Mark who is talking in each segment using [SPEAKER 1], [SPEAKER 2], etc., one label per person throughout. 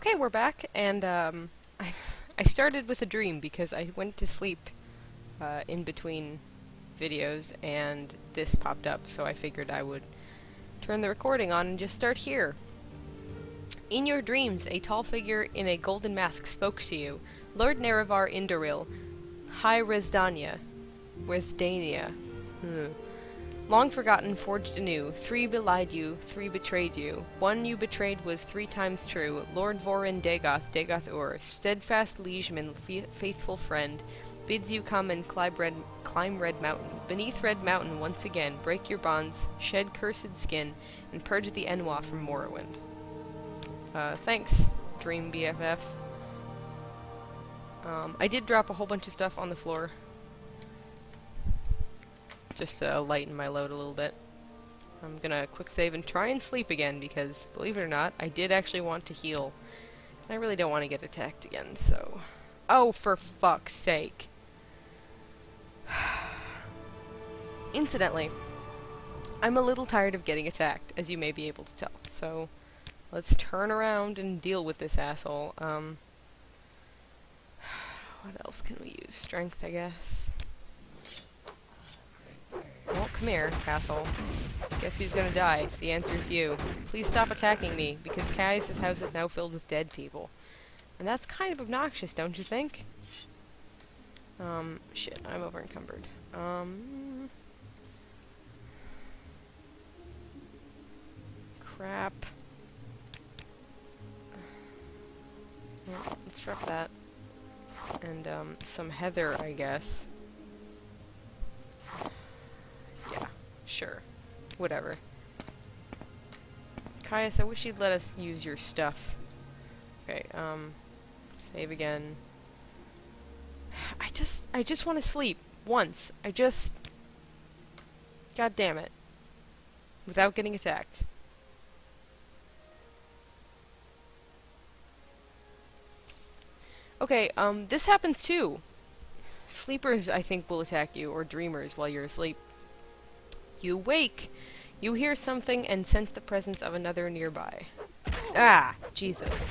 [SPEAKER 1] Okay, we're back, and I started with a dream because I went to sleep in between videos, and this popped up, so I figured I would turn the recording on and just start here. In your dreams, a tall figure in a golden mask spoke to you. Lord Nerevar Indoril, High Resdania. Long forgotten, forged anew. 3 belied you, 3 betrayed you. 1 you betrayed was 3 times true. Lord Vorin Dagoth Ur, steadfast liegeman, faithful friend, bids you come and climb Red Mountain. Beneath Red Mountain once again, break your bonds, shed cursed skin, and purge the Enwa from Morrowind. Thanks, Dream BFF. I did drop a whole bunch of stuff on the floor, just to lighten my load a little bit. I'm gonna quick save and try and sleep again because, believe it or not, I did actually want to heal. And I really don't want to get attacked again, so... Oh, for fuck's sake. Incidentally, I'm a little tired of getting attacked, as you may be able to tell, so let's turn around and deal with this asshole. What else can we use? Strength, I guess. Well, come here, asshole. Guess who's gonna die? The answer's you. Please stop attacking me, because Caius' house is now filled with dead people. And that's kind of obnoxious, don't you think? Shit, I'm over encumbered. Crap. Well, let's drop that. And, some heather, I guess. Yeah, sure. Whatever. Caius, I wish you'd let us use your stuff. Okay, save again. I just want to sleep. Once. God damn it. Without getting attacked. Okay, this happens too. Sleepers, I think, will attack you, or dreamers, while you're asleep. You wake. You hear something and sense the presence of another nearby. Ah, Jesus.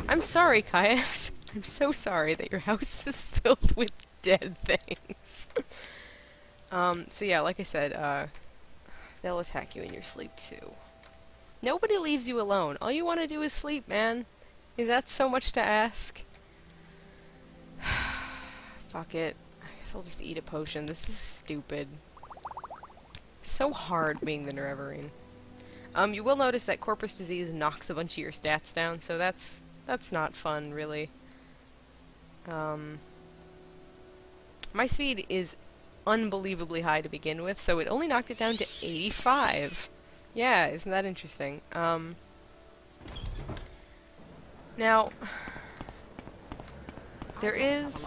[SPEAKER 1] I'm sorry, Caius. I'm so sorry that your house is filled with dead things. So yeah, like I said, they'll attack you in your sleep too. Nobody leaves you alone. All you want to do is sleep, man. Is that so much to ask? Fuck it. I guess I'll just eat a potion. This is stupid. So hard being the Nerevarine. You will notice that Corpus Disease knocks a bunch of your stats down, so that's not fun, really. My speed is unbelievably high to begin with, so it only knocked it down to 85. Yeah, isn't that interesting? Now, there is...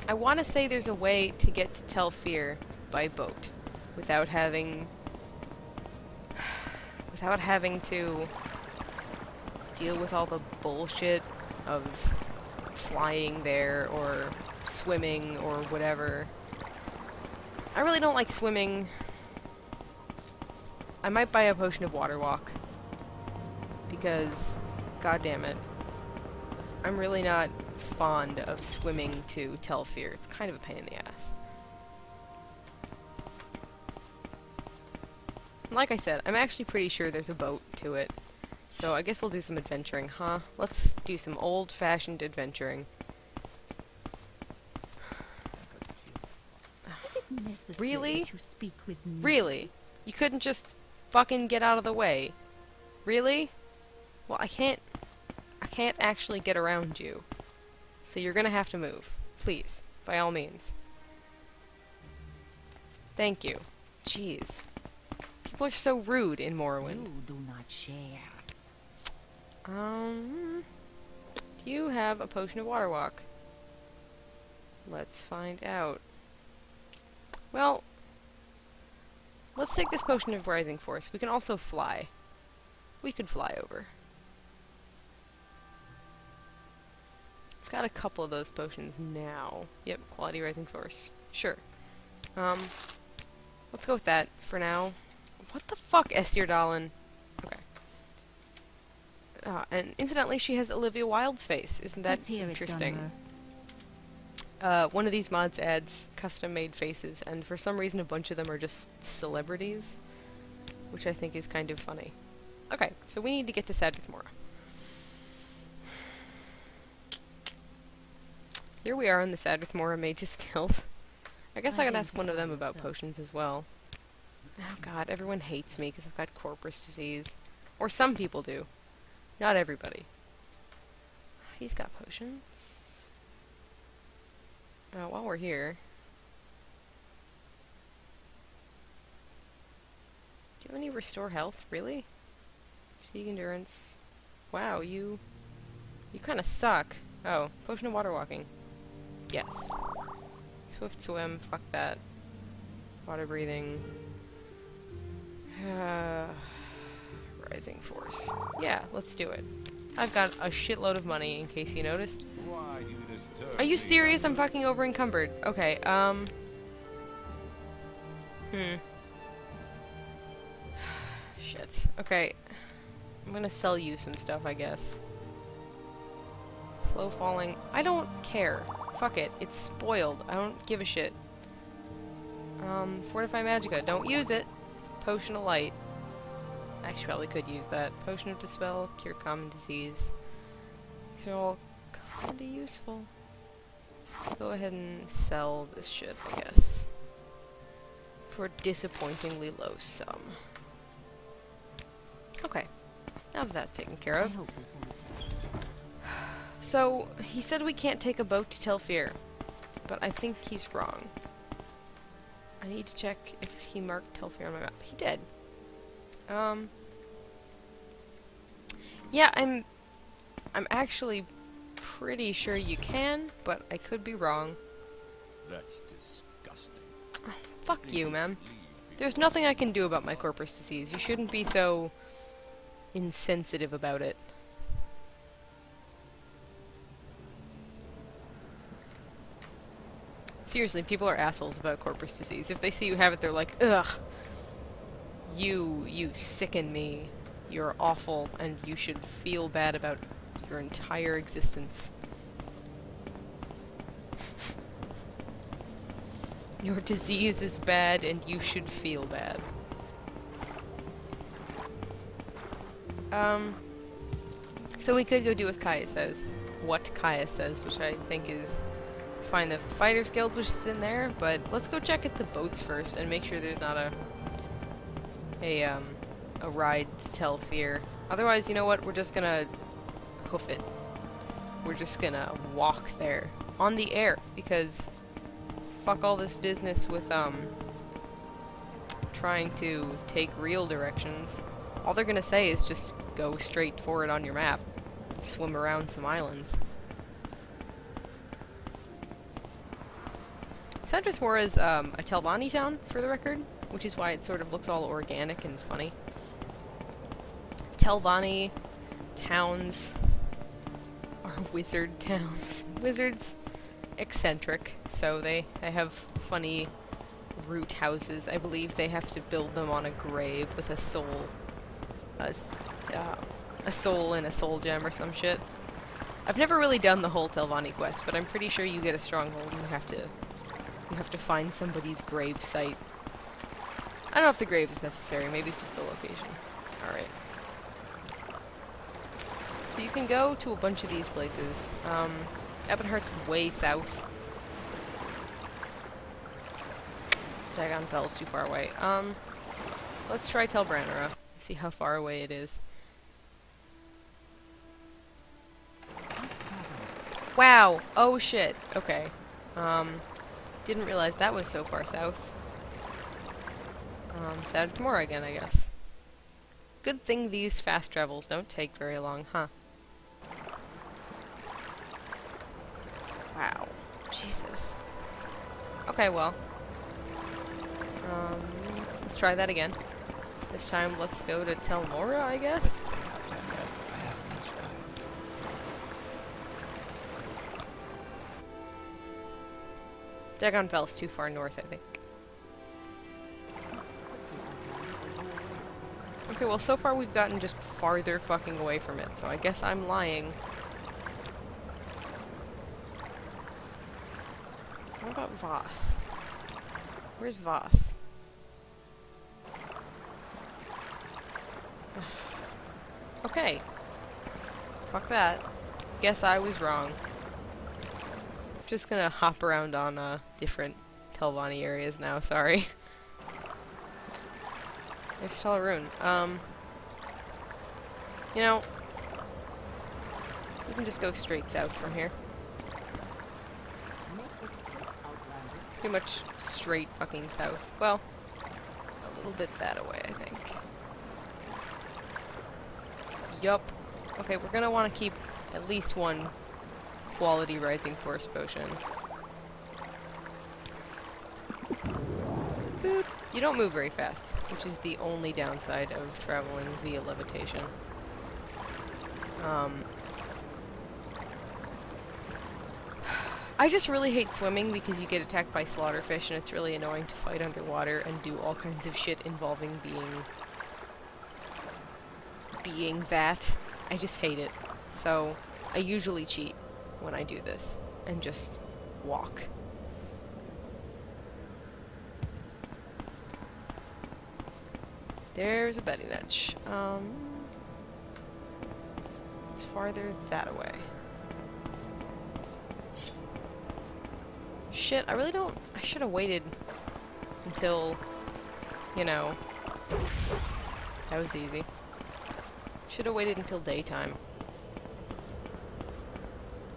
[SPEAKER 1] I want to say there's a way to get to Tel Fyr by boat without having to deal with all the bullshit of flying there or swimming or whatever. I really don't like swimming. I might buy a potion of water walk because, god damn it, I'm really not fond of swimming to Tel Fyr. It's kind of a pain in the ass. Like I said, I'm actually pretty sure there's a boat to it. So I guess we'll do some adventuring, huh? Let's do some old-fashioned adventuring.
[SPEAKER 2] Is it necessary
[SPEAKER 1] Really?
[SPEAKER 2] to speak with me?
[SPEAKER 1] Really? You couldn't just fucking get out of the way? Really? Well, I can't actually get around you. So you're gonna have to move. Please. By all means. Thank you. Jeez. People are so rude in Morrowind.
[SPEAKER 2] You do not share.
[SPEAKER 1] You have a potion of water walk. Let's find out. Well, let's take this potion of rising force. We can also fly. We could fly over. I've got a couple of those potions now. Yep, quality rising force. Sure. Let's go with that for now. What the fuck, Estirdalan? Okay. And incidentally, she has Olivia Wilde's face. Isn't that
[SPEAKER 2] Let's hear it,
[SPEAKER 1] interesting?
[SPEAKER 2] Dunmer.
[SPEAKER 1] One of these mods adds custom-made faces, and for some reason a bunch of them are just celebrities, which I think is kind of funny. Okay, so we need to get to Sadrith Mora. Here we are in the Sadrith Mora Mage's Guild. I guess I could ask one of them about potions as well. Oh god, everyone hates me because I've got corpus disease. Or some people do. Not everybody. He's got potions. While we're here... Do you have any restore health? Really? Fatigue endurance. Wow, you kinda suck. Oh, potion of water walking. Yes. Swift swim, fuck that. Water breathing. Rising force. Yeah, let's do it. I've got a shitload of money, in case you noticed. Are you serious? I'm fucking over encumbered. Okay, Shit. Okay. I'm gonna sell you some stuff, I guess. Slow falling. I don't care. Fuck it. It's spoiled. I don't give a shit. Fortify Magica. Don't use it. Potion of Light. Actually, probably could use that. Potion of Dispel. Cure Common Disease. These are all kinda useful. Go ahead and sell this shit, I guess. For a disappointingly low sum. Okay. Now that that's taken care of. So, he said we can't take a boat to Tel Fyr, but I think he's wrong. I need to check if he marked Tel Fyr on my map. He did. Yeah, I'm actually pretty sure you can, but I could be wrong.
[SPEAKER 3] That's disgusting.
[SPEAKER 1] Oh, fuck you, man. There's nothing I can do about my corpus disease. You shouldn't be so insensitive about it. Seriously, people are assholes about corpus disease. If they see you have it, they're like, ugh, you sicken me. You're awful, and you should feel bad about your entire existence. Your disease is bad, and you should feel bad. So we could go do what Kaya says. What Kaya says, which I think is find the Fighters Guild, which is in there, but let's go check at the boats first and make sure there's not a ride to Tel Fyr. Otherwise, you know what? We're just gonna hoof it. We're just gonna walk there on the air, because fuck all this business with trying to take real directions. All they're gonna say is just go straight for it on your map. Swim around some islands. Sadrith Mora is a Telvanni town, for the record, which is why it sort of looks all organic and funny. Telvanni towns are wizard towns. Wizards, eccentric, so they have funny root houses. I believe they have to build them on a grave with a soul, a soul and a soul gem or some shit. I've never really done the whole Telvanni quest, but I'm pretty sure you get a stronghold and you have to find somebody's grave site. I don't know if the grave is necessary, maybe it's just the location. Alright. So you can go to a bunch of these places. Ebonheart's way south. Dagon Fell's too far away. Let's try Tel Branera. See how far away it is. Wow! Oh shit. Okay. Didn't realize that was so far south. Sadrith Mora again, I guess. Good thing these fast travels don't take very long, huh? Wow. Jesus. Okay, well. Let's try that again. This time, let's go to Tel Mora, I guess?
[SPEAKER 3] I haven't much time.
[SPEAKER 1] Dagon Fell's too far north, I think. Okay, well, so far we've gotten just farther fucking away from it, so I guess I'm lying. What about Voss? Where's Voss? Okay. Fuck that. Guess I was wrong. Just gonna hop around on different Telvanni areas now, sorry. There's Talaroon. You know, we can just go straight south from here. Pretty much straight fucking south. Well, a little bit that way, I think. Yup. Okay, we're gonna want to keep at least one quality Rising Force potion. Boop. You don't move very fast, which is the only downside of traveling via levitation. I just really hate swimming because you get attacked by slaughterfish and it's really annoying to fight underwater and do all kinds of shit involving being that. I just hate it. So, I usually cheat when I do this and just walk. There's a Betty Netch. It's farther that way. Shit, I really don't... I should have waited until, you know... That was easy. Should have waited until daytime.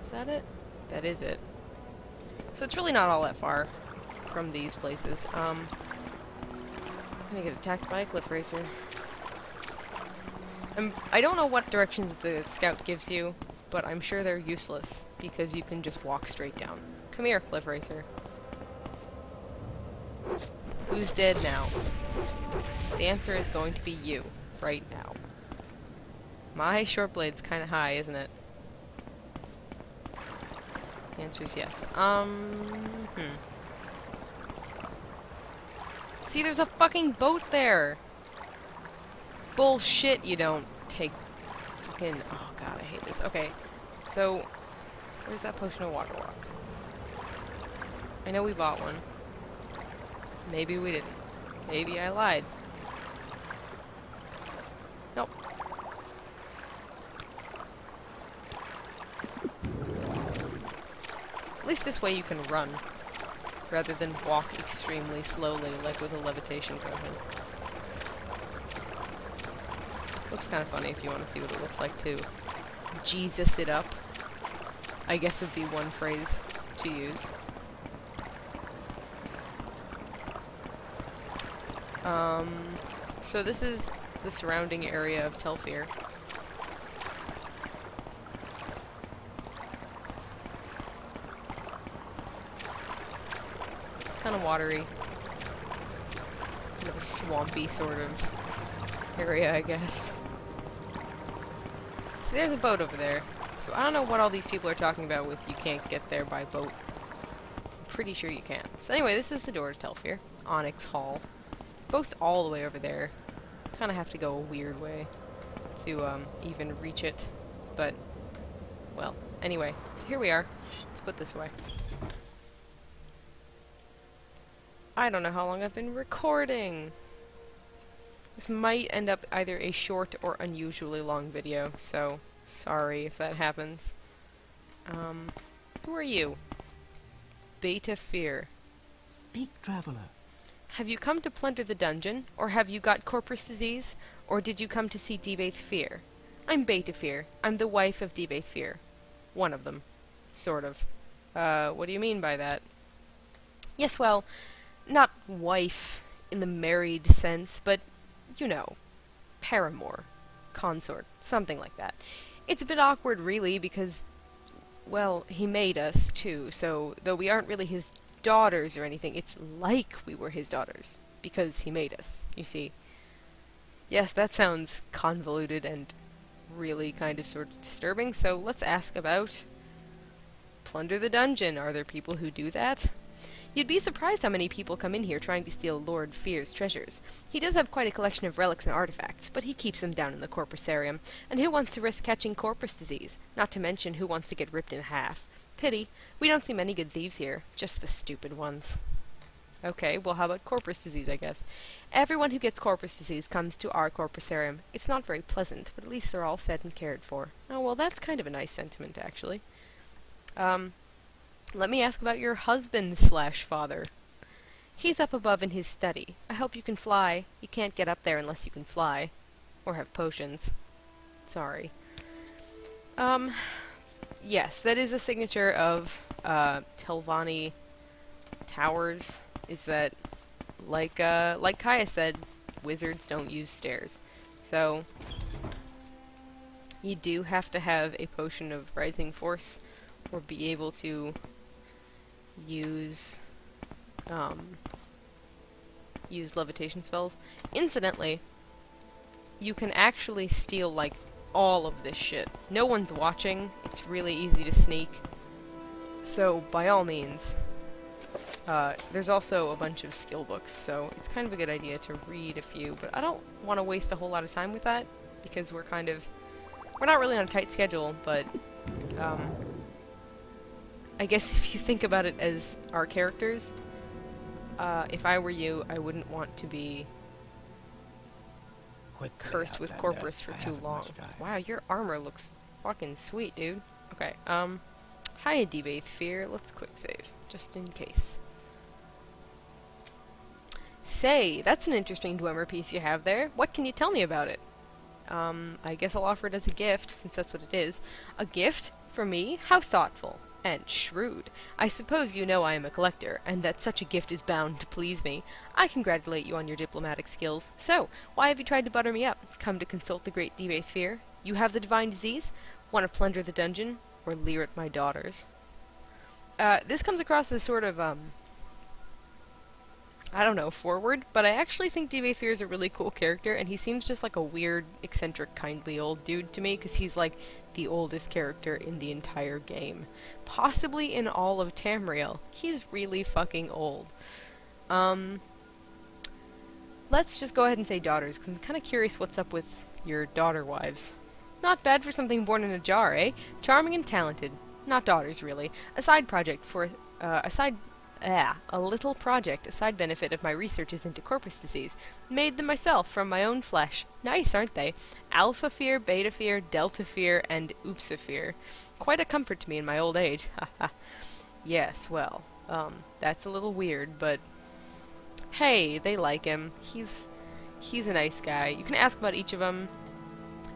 [SPEAKER 1] Is that it? That is it. So it's really not all that far from these places. I'm gonna get attacked by a cliff racer. I don't know what directions the scout gives you, but I'm sure they're useless, because you can just walk straight down. Come here, cliff racer. Who's dead now? The answer is going to be you, right now. My short blade's kinda high, isn't it? The answer is yes. See, there's a fucking boat there! Bullshit, you don't take fucking... Oh god, I hate this. Okay, so... Where's that potion of water walk? I know we bought one. Maybe we didn't. Maybe I lied. Nope. At least this way you can run, rather than walk extremely slowly, like with a levitation potion. Looks kind of funny if you want to see what it looks like too. Jesus it up, I guess would be one phrase to use. So this is the surrounding area of Tel Fyr. It's kind of watery. Kind of a swampy sort of area, I guess. See, there's a boat over there. So I don't know what all these people are talking about with you can't get there by boat. I'm pretty sure you can. So anyway, this is the door to Tel Fyr. Onyx Hall. The boat's all the way over there. Kind of have to go a weird way to even reach it. But, well, anyway. So here we are. Let's put this away. I don't know how long I've been recording. This might end up either a short or unusually long video, so sorry if that happens. Who are you? Tel Fyr.
[SPEAKER 2] Speak, traveler.
[SPEAKER 1] Have you come to plunder the dungeon, or have you got corpus disease, or did you come to see Tel Fyr? I'm Tel Fyr. I'm the wife of Tel Fyr. One of them. Sort of. What do you mean by that? Yes, well, not wife in the married sense, but, you know, paramour, consort, something like that. It's a bit awkward, really, because, well, he made us, too, so though we aren't really his daughters or anything, it's like we were his daughters, because he made us, you see. Yes, that sounds convoluted and really kind of sort of disturbing, so let's ask about plunder the dungeon. Are there people who do that? You'd be surprised how many people come in here trying to steal Lord Fyr's treasures. He does have quite a collection of relics and artifacts, but he keeps them down in the Corpusarium, and who wants to risk catching corpus disease? Not to mention who wants to get ripped in half. Pity. We don't see many good thieves here, just the stupid ones. Okay, well how about corpus disease, I guess? Everyone who gets corpus disease comes to our corpusarium. It's not very pleasant, but at least they're all fed and cared for. Oh, well that's kind of a nice sentiment, actually. Let me ask about your husband/father. He's up above in his study. I hope you can fly. You can't get up there unless you can fly. Or have potions. Sorry. Yes, that is a signature of, Telvani Towers. Is that, like Kaya said, wizards don't use stairs. So, you do have to have a potion of rising force, or be able to use levitation spells. Incidentally, you can actually steal, like, all of this shit. No one's watching. It's really easy to sneak. So, by all means. There's also a bunch of skill books, so it's kind of a good idea to read a few, but I don't want to waste a whole lot of time with that, because we're not really on a tight schedule, but, I guess if you think about it as our characters, if I were you, I wouldn't want to be cursed with corpus for too long. Wow, your armor looks fucking sweet, dude. Okay, hi, Tel Fyr. Let's quick save, just in case. Say, that's an interesting Dwemer piece you have there. What can you tell me about it? I guess I'll offer it as a gift, since that's what it is. A gift? For me? How thoughtful. And shrewd. I suppose you know I am a collector, and that such a gift is bound to please me. I congratulate you on your diplomatic skills. So, why have you tried to butter me up? Come to consult the great Tel Fyr? You have the divine disease? Want to plunder the dungeon? Or leer at my daughters? This comes across as sort of, I don't know, forward, but I actually think Tel Fyr is a really cool character, and he seems just like a weird, eccentric, kindly old dude to me, because he's like the oldest character in the entire game. Possibly in all of Tamriel. He's really fucking old. Let's just go ahead and say daughters, because I'm kind of curious what's up with your daughter wives. Not bad for something born in a jar, eh? Charming and talented. Not daughters, really. A side project for, a little project, a side benefit of my researches into corpus disease. Made them myself, from my own flesh. Nice, aren't they? Alpha Fyr, Beta Fyr, Delta Fyr, and Upsa Fyr. Quite a comfort to me in my old age. Haha. Yes, well, that's a little weird, but hey, they like him. He's a nice guy. You can ask about each of them.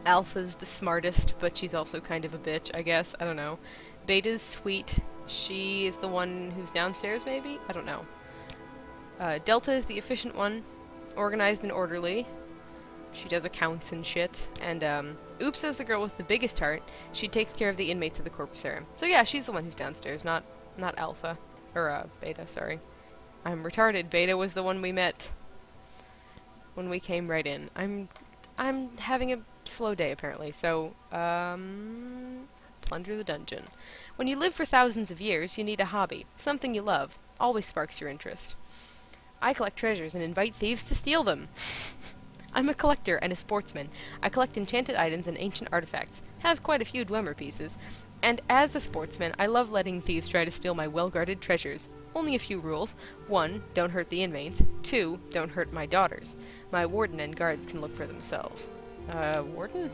[SPEAKER 1] Alpha's the smartest, but she's also kind of a bitch, I guess. I don't know. Beta's sweet. She is the one who's downstairs, maybe? I don't know. Delta is the efficient one. Organized and orderly. She does accounts and shit. And, Oops is the girl with the biggest heart. She takes care of the inmates of the Corpusarium. So yeah, she's the one who's downstairs, not Alpha. Or, Beta, sorry. I'm retarded. Beta was the one we met when we came right in. I'm having a slow day, apparently, so, plunder the dungeon. When you live for thousands of years, you need a hobby. Something you love. Always sparks your interest. I collect treasures and invite thieves to steal them. I'm a collector and a sportsman. I collect enchanted items and ancient artifacts. Have quite a few Dwemer pieces. And as a sportsman, I love letting thieves try to steal my well-guarded treasures. Only a few rules. 1. Don't hurt the inmates. 2. Don't hurt my daughters. My warden and guards can look for themselves. Warden?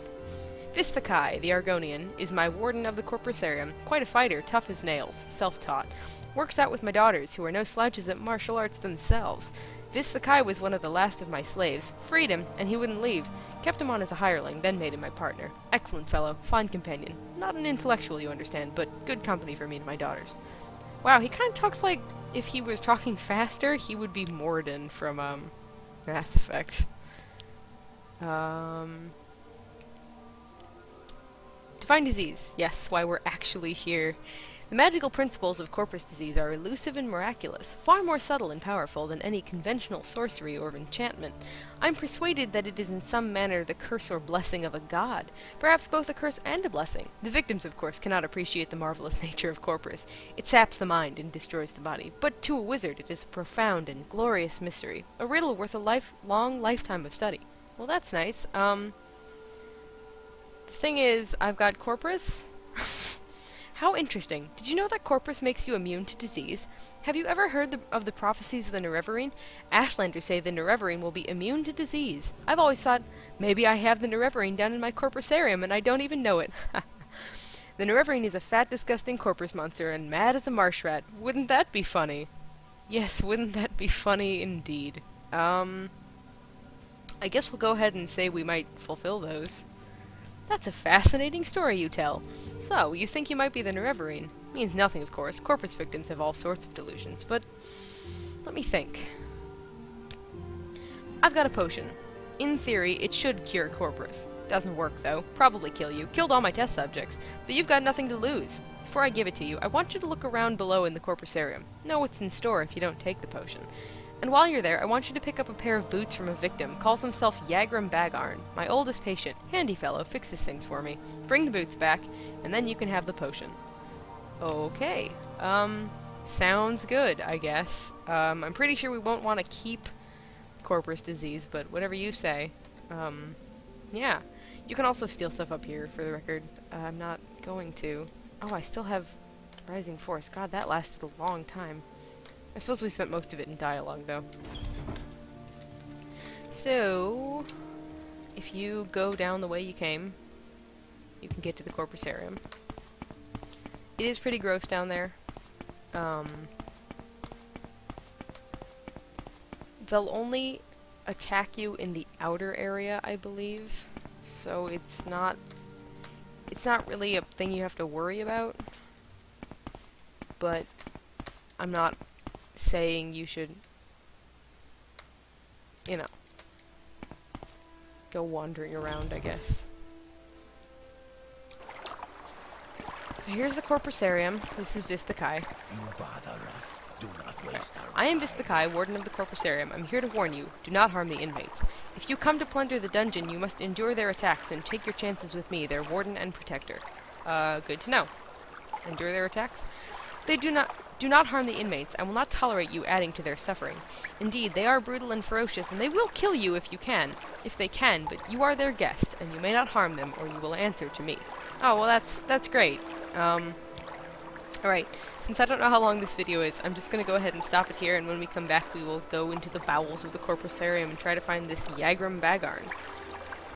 [SPEAKER 1] Vistakai, the Argonian, is my warden of the Corpusarium. Quite a fighter, tough as nails, self-taught. Works out with my daughters, who are no slouches at martial arts themselves. Vistakai was one of the last of my slaves. Freed him, and he wouldn't leave. Kept him on as a hireling, then made him my partner. Excellent fellow, fine companion. Not an intellectual, you understand, but good company for me and my daughters. Wow, he kind of talks like if he was talking faster, he would be Morden from, Mass Effect. Divine disease. Yes, why we're actually here. The magical principles of corpus disease are elusive and miraculous, far more subtle and powerful than any conventional sorcery or enchantment. I'm persuaded that it is in some manner the curse or blessing of a god, perhaps both a curse and a blessing. The victims, of course, cannot appreciate the marvelous nature of corpus. It saps the mind and destroys the body, but to a wizard it is a profound and glorious mystery, a riddle worth a long lifetime of study. Well, that's nice. The thing is, I've got corpus. How interesting. Did you know that corpus makes you immune to disease? Have you ever heard of the prophecies of the Nerevarine? Ashlanders say the Nerevarine will be immune to disease. I've always thought, maybe I have the Nerevarine down in my corpusarium and I don't even know it. The Nerevarine is a fat, disgusting corpus monster and mad as a marsh rat. Wouldn't that be funny? Yes, wouldn't that be funny indeed. I guess we'll go ahead and say we might fulfill those. That's a fascinating story you tell. So, you think you might be the Nerevarine. Means nothing, of course. Corpus victims have all sorts of delusions, but let me think. I've got a potion. In theory, it should cure corpus. Doesn't work, though. Probably kill you. Killed all my test subjects. But you've got nothing to lose. Before I give it to you, I want you to look around below in the corpusarium. Know what's in store if you don't take the potion. And while you're there, I want you to pick up a pair of boots from a victim. Calls himself Yagram Bagarn. My oldest patient. Handy fellow. Fixes things for me. Bring the boots back, and then you can have the potion. Okay. Sounds good, I guess. I'm pretty sure we won't want to keep corpus disease, but whatever you say. Yeah. You can also steal stuff up here, for the record. I'm not going to. Oh, I still have Rising Force. God, that lasted a long time. I suppose we spent most of it in dialogue, though. So, if you go down the way you came, you can get to the corpusarium. It is pretty gross down there. They'll only attack you in the outer area, I believe. So it's not really a thing you have to worry about. But I'm not saying you should, you know, go wandering around, I guess. So here's the corpusarium. This is Vistakai.
[SPEAKER 3] You bother us. Do not waste our
[SPEAKER 1] I am Vistakai, warden of the corpusarium. I'm here to warn you. Do not harm the inmates. If you come to plunder the dungeon, you must endure their attacks and take your chances with me, their warden and protector. Good to know. Endure their attacks? They do not harm the inmates. I will not tolerate you adding to their suffering. Indeed, they are brutal and ferocious, and they will kill you if they can, but you are their guest, and you may not harm them, or you will answer to me. Oh, well that's great. Alright, since I don't know how long this video is, I'm just gonna go ahead and stop it here, and when we come back we will go into the bowels of the corpusarium and try to find this Yagram Bagarn.